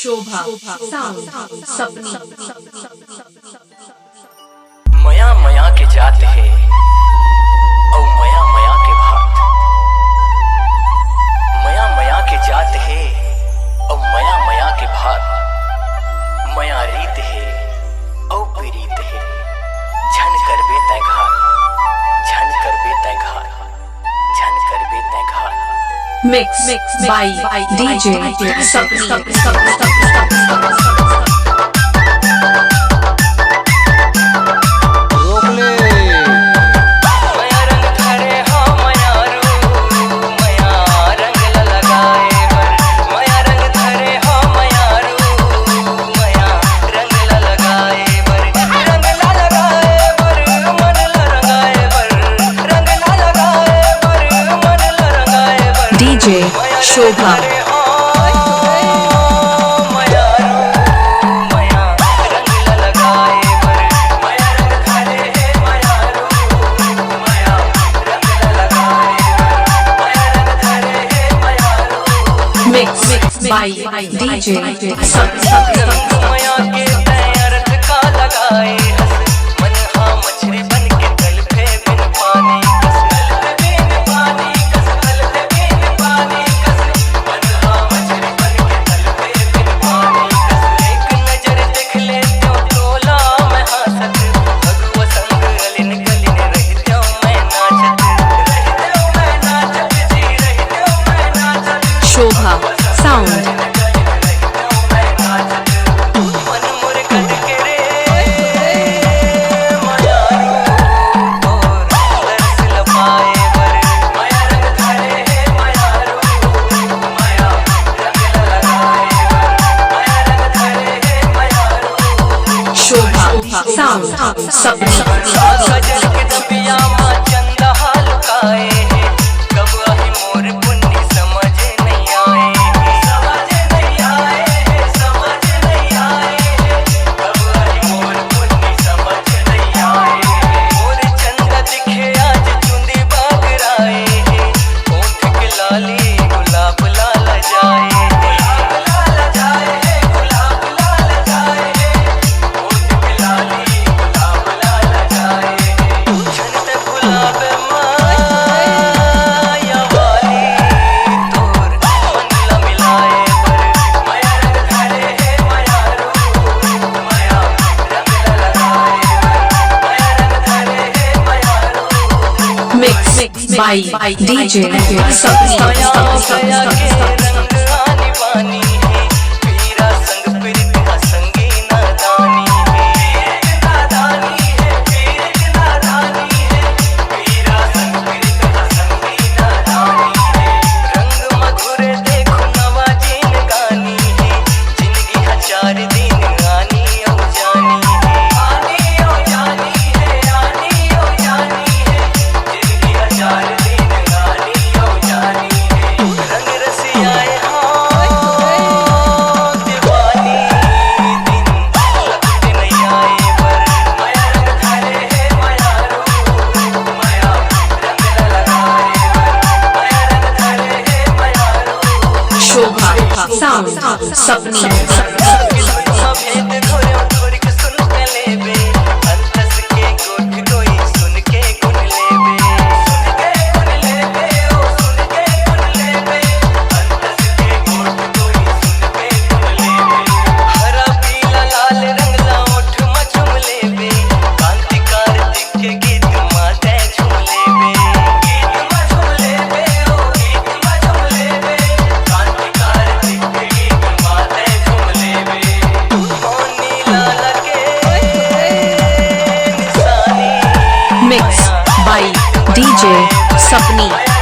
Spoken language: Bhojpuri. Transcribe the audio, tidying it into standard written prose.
शोभा साउंड सपनी मया मया के जात है और मया मया के भात। मया मया के जात है और मया मया के भात। मया रीत है और पीरीत है झन करबे तै घात। झन करबे तै घात। झन करबे तै घात। Mix by DJ Sapni DJ Shobha mix by DJ Shobha sound Shobha sound Sapni mix by DJ Shobha sound Sapni mix by DJ सपनी।